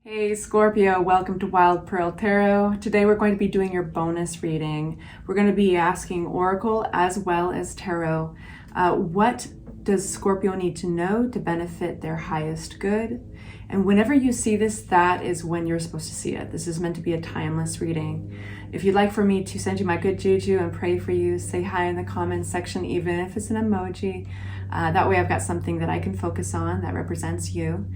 Hey Scorpio, welcome to Wild Pearl Tarot. Today we're going to be doing your bonus reading. We're going to be asking Oracle as well as Tarot. What does Scorpio need to know to benefit their highest good? And whenever you see this, that is when you're supposed to see it. This is meant to be a timeless reading. If you'd like for me to send you my good juju and pray for you, say hi in the comments section, even if it's an emoji. That way I've got something that I can focus on that represents you.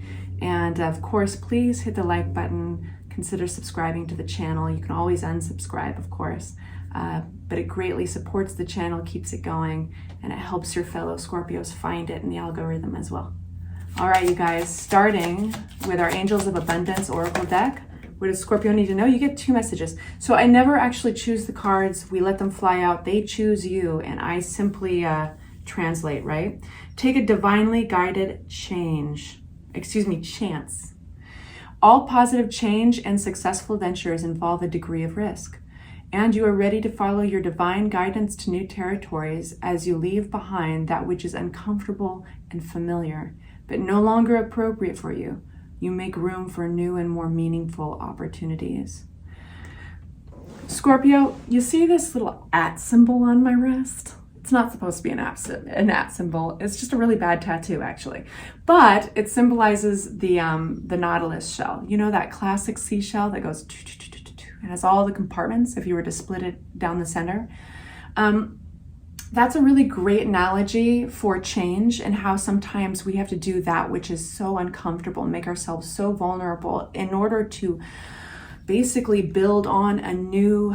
And of course, please hit the like button, consider subscribing to the channel. You can always unsubscribe, of course, but it greatly supports the channel, keeps it going, and it helps your fellow Scorpios find it in the algorithm as well. All right, you guys, starting with our Angels of Abundance Oracle deck. What does Scorpio need to know? You get two messages. So I never actually choose the cards. We let them fly out. They choose you, and I simply translate, right? Take a divinely guided chance. All positive change and successful ventures involve a degree of risk, and you are ready to follow your divine guidance to new territories as you leave behind that which is uncomfortable and familiar, but no longer appropriate for you. You make room for new and more meaningful opportunities. Scorpio, you see this little @ symbol on my wrist? It's not supposed to be an at symbol. It's just a really bad tattoo, actually. But it symbolizes the nautilus shell. You know, that classic seashell that goes and has all the compartments if you were to split it down the center. That's a really great analogy for change and how sometimes we have to do that which is so uncomfortable and make ourselves so vulnerable in order to basically build on a new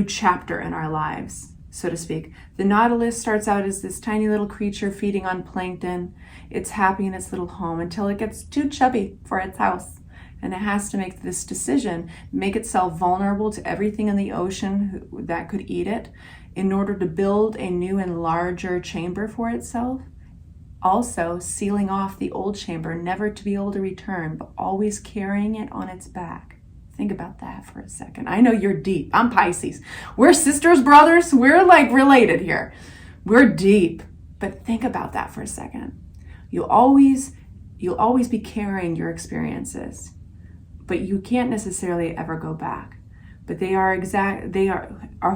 chapter in our lives, so to speak. The nautilus starts out as this tiny little creature feeding on plankton. It's happy in its little home until it gets too chubby for its house. And it has to make this decision, make itself vulnerable to everything in the ocean that could eat it in order to build a new and larger chamber for itself. Also, sealing off the old chamber, never to be able to return, but always carrying it on its back. Think about that for a second. I know you're deep. I'm Pisces. We're sisters, brothers. We're like related here. We're deep. But think about that for a second. You'll always be carrying your experiences, but you can't necessarily ever go back. But they are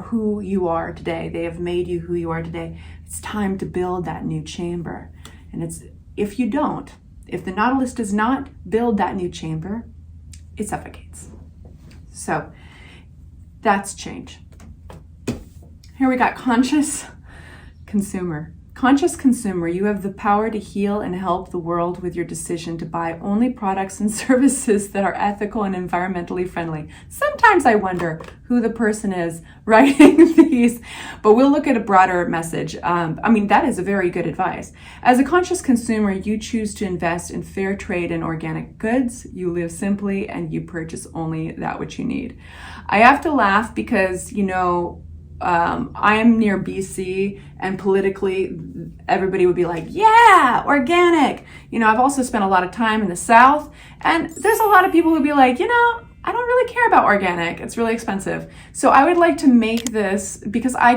who you are today. They have made you who you are today. It's time to build that new chamber. And if the nautilus does not build that new chamber, it suffocates. So that's change. Here we got conscious consumer. Conscious consumer, you have the power to heal and help the world with your decision to buy only products and services that are ethical and environmentally friendly. Sometimes I wonder who the person is writing these, but we'll look at a broader message. That is a very good advice. As a conscious consumer, you choose to invest in fair trade and organic goods. You live simply and you purchase only that which you need. I have to laugh because, I am near BC, and politically everybody would be like, yeah, organic. I've also spent a lot of time in the South, and there's a lot of people who would be like, I don't really care about organic. It's really expensive. So I would like to make this because I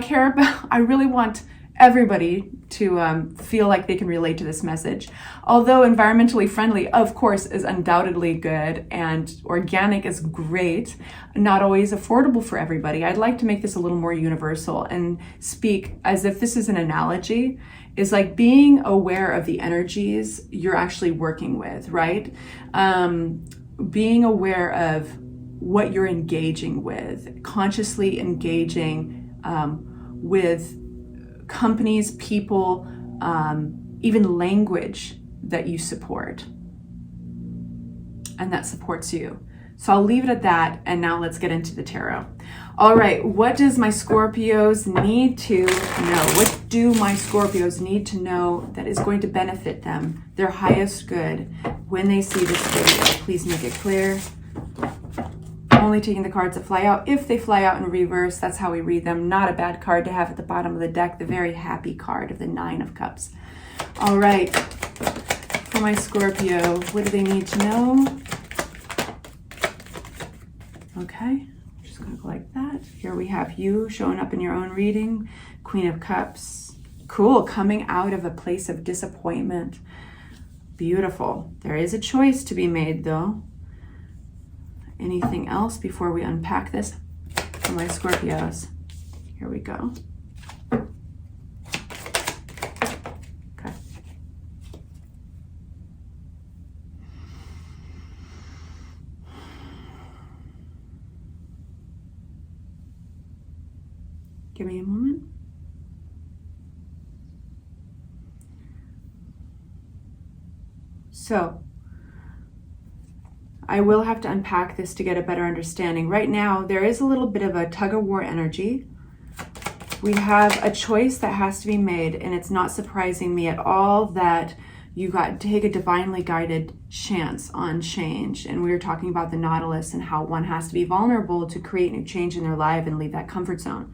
really want everybody to feel like they can relate to this message. Although environmentally friendly, of course, is undoubtedly good, and organic is great, not always affordable for everybody. I'd like to make this a little more universal and speak as if this is an analogy, is like being aware of the energies you're actually working with, right? Being aware of what you're engaging with, consciously engaging with companies, people, even language that you support and that supports you. So I'll leave it at that, and now let's get into the tarot. All right, what does my Scorpios need to know? What do my Scorpios need to know that is going to benefit them, their highest good, when they see this video? Please make it clear. Only taking the cards that fly out. If they fly out in reverse, that's how we read them. Not a bad card to have at the bottom of the deck. The very happy card of the 9 of Cups. All right, for my Scorpio, what do they need to know? Okay, just gonna go like that. Here we have you showing up in your own reading. Queen of Cups. Cool, coming out of a place of disappointment. Beautiful. There is a choice to be made, though. Anything else before we unpack this for my Scorpios? Here we go. Okay. Give me a moment. So, I will have to unpack this to get a better understanding. Right now, there is a little bit of a tug-of-war energy. We have a choice that has to be made, and it's not surprising me at all that you got to take a divinely guided chance on change. And we were talking about the Nautilus and how one has to be vulnerable to create new change in their life and leave that comfort zone.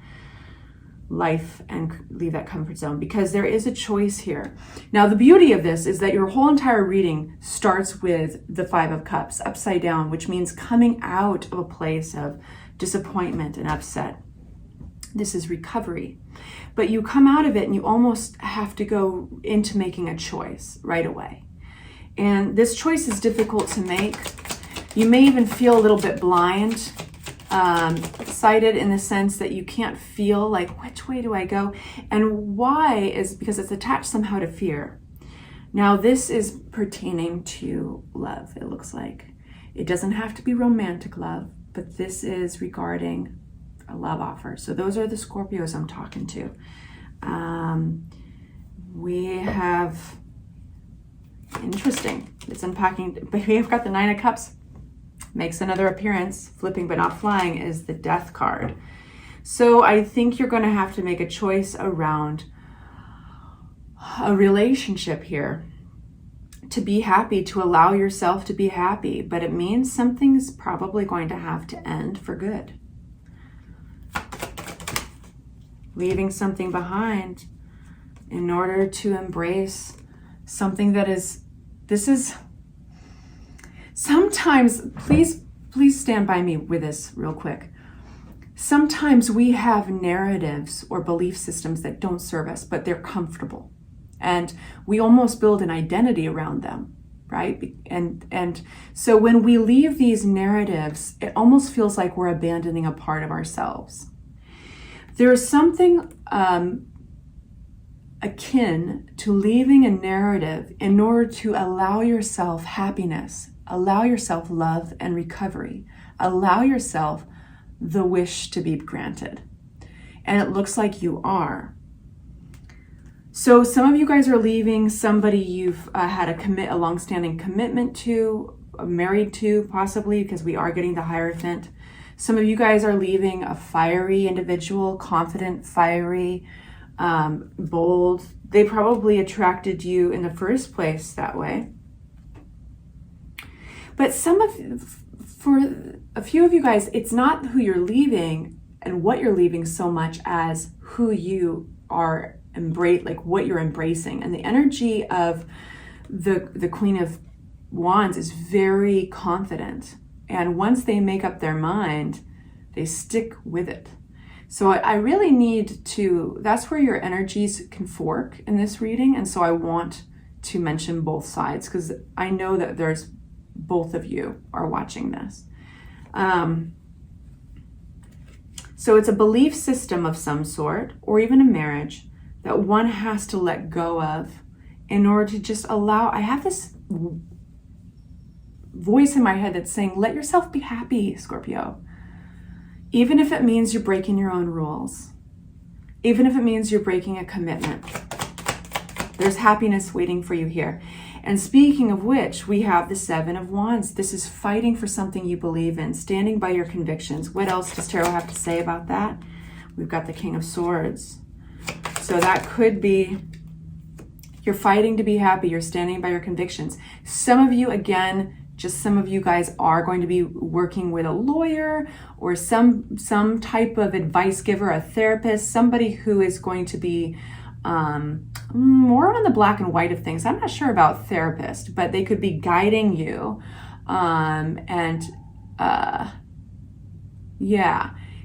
Because there is a choice here. Now, the beauty of this is that your whole entire reading starts with the Five of Cups upside down, which means coming out of a place of disappointment and upset. This is recovery. But you come out of it and you almost have to go into making a choice right away. And this choice is difficult to make. You may even feel a little bit blind, sighted in the sense that you can't feel like, which way do I go? And why is because it's attached somehow to fear. Now, this is pertaining to love, it looks like. It doesn't have to be romantic love, but this is regarding a love offer. So those are the Scorpios I'm talking to. We have, interesting, it's unpacking, but we've got the Nine of Cups. Makes another appearance, flipping but not flying, is the Death card. So I think you're going to have to make a choice around a relationship here. To be happy, to allow yourself to be happy, but it means something's probably going to have to end for good. Leaving something behind in order to embrace something that is, this is, sometimes, please stand by me with this real quick. Sometimes we have narratives or belief systems that don't serve us, but they're comfortable. And we almost build an identity around them, right? And so when we leave these narratives, it almost feels like we're abandoning a part of ourselves. There's something akin to leaving a narrative in order to allow yourself happiness, allow yourself love and recovery, allow yourself the wish to be granted. And it looks like you are. So some of you guys are leaving somebody you've had a long-standing commitment to, married to possibly, because we are getting the Hierophant. Some of you guys are leaving a fiery individual, confident, fiery, bold. They probably attracted you in the first place that way. But for a few of you guys, it's not who you're leaving and what you're leaving so much as who you are, like what you're embracing. And the energy of the Queen of Wands is very confident. And once they make up their mind, they stick with it. So I really need to, that's where your energies can fork in this reading. And so I want to mention both sides because I know that there's both of you are watching this. So it's a belief system of some sort, or even a marriage that one has to let go of in order to just allow. I have this voice in my head that's saying, let yourself be happy, Scorpio. Even if it means you're breaking your own rules, even if it means you're breaking a commitment, there's happiness waiting for you here. And speaking of which, we have the Seven of Wands. This is fighting for something you believe in, standing by your convictions. What else does Tarot have to say about that? We've got the King of Swords. So that could be, you're fighting to be happy, you're standing by your convictions. Some of you, again, just some of you guys are going to be working with a lawyer or some type of advice giver, a therapist, somebody who is going to be more on the black and white of things. I'm not sure about therapist, but they could be guiding you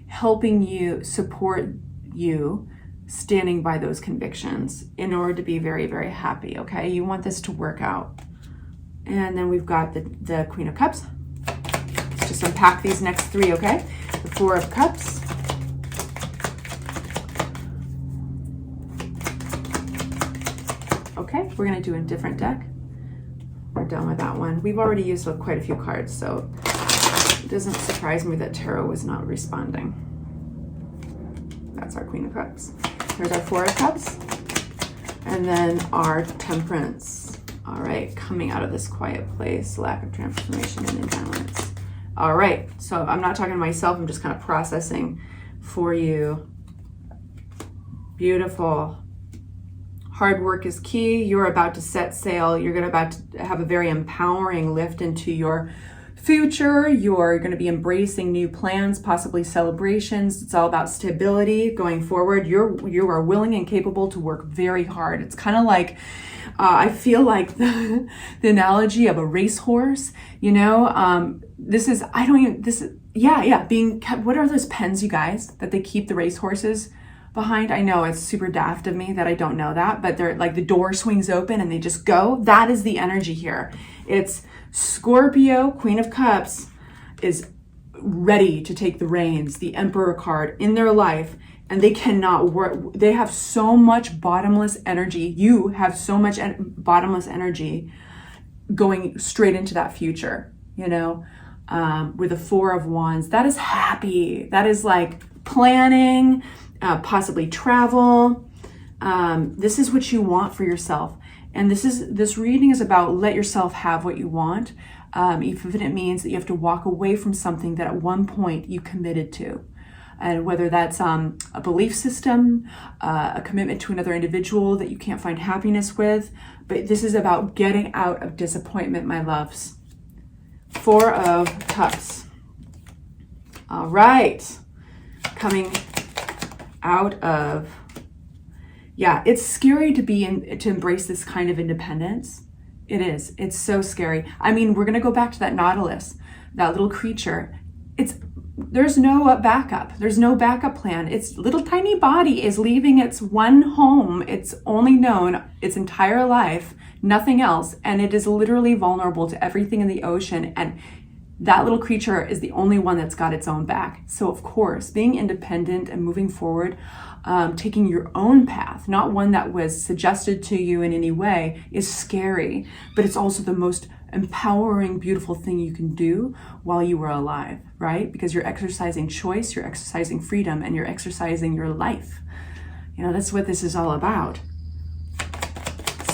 helping you, support you, standing by those convictions in order to be very, very happy, okay? You want this to work out. And then we've got the Queen of Cups. Let's just unpack these next three, okay? The Four of Cups. Okay, we're gonna do a different deck. We're done with that one. We've already used quite a few cards, so it doesn't surprise me that Tarot was not responding. That's our Queen of Cups. Here's our Four of Cups. And then our Temperance. All right, coming out of this quiet place, lack of transformation and imbalance. All right, so I'm not talking to myself, I'm just kind of processing for you. Beautiful. Hard work is key. You're about to set sail. You're about to have a very empowering lift into your future. You're going to be embracing new plans, possibly celebrations. It's all about stability going forward. You are willing and capable to work very hard. It's kind of like, I feel like the analogy of a racehorse, you know, being kept, what are those pens, you guys, that they keep the racehorses behind? I know it's super daft of me that I don't know that, but they're like the door swings open and they just go. That is the energy here. It's Scorpio, Queen of Cups, is ready to take the reins, the Emperor card in their life, and they cannot work. They have so much bottomless energy. You have so much bottomless energy going straight into that future, you know, with the Four of Wands. That is happy. That is like planning, possibly travel. This is what you want for yourself. And this reading is about let yourself have what you want, even if it means that you have to walk away from something that at one point you committed to. And whether that's a belief system, a commitment to another individual that you can't find happiness with. But this is about getting out of disappointment, my loves. Four of Cups. All right. Coming out of, yeah, it's scary to embrace this kind of independence. It is. It's so scary. I mean, we're going to go back to that nautilus, that little creature. There's no backup. There's no backup plan. Its little tiny body is leaving its one home. It's only known its entire life, nothing else. And it is literally vulnerable to everything in the ocean. And that little creature is the only one that's got its own back. So of course, being independent and moving forward, taking your own path, not one that was suggested to you in any way, is scary. But it's also the most empowering, beautiful thing you can do while you are alive, right? Because you're exercising choice, you're exercising freedom, and you're exercising your life. You know, that's what this is all about.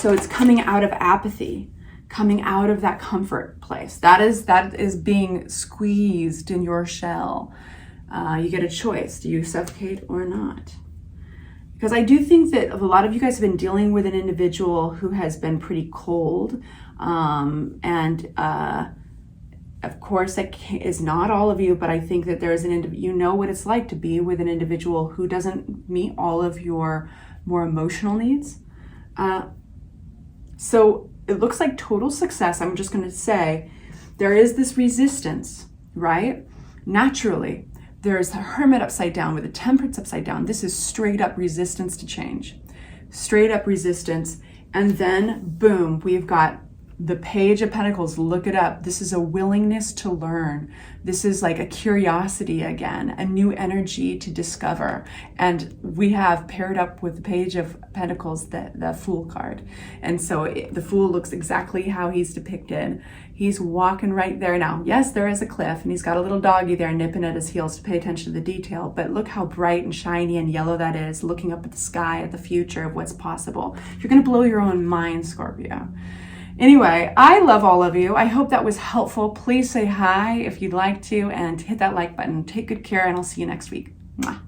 So it's coming out of apathy, coming out of that comfort place. That is being squeezed in your shell. You get a choice. Do you suffocate or not? Because I do think that a lot of you guys have been dealing with an individual who has been pretty cold. Of course, that is not all of you, but I think that there's you know what it's like to be with an individual who doesn't meet all of your more emotional needs. So it looks like total success. I'm just going to say there is this resistance, right? Naturally, there's the Hermit upside down with the Temperance upside down. This is straight up resistance to change, straight up resistance. And then boom, we've got the Page of Pentacles. Look it up. This is a willingness to learn. This is like a curiosity again, a new energy to discover. And we have paired up with the Page of Pentacles, the Fool card. And so the Fool looks exactly how he's depicted. He's walking right there now. Yes, there is a cliff and he's got a little doggy there nipping at his heels to pay attention to the detail. But look how bright and shiny and yellow that is, looking up at the sky, at the future of what's possible. You're going to blow your own mind, Scorpio. Anyway, I love all of you. I hope that was helpful. Please say hi if you'd like to and hit that like button. Take good care and I'll see you next week. Mwah.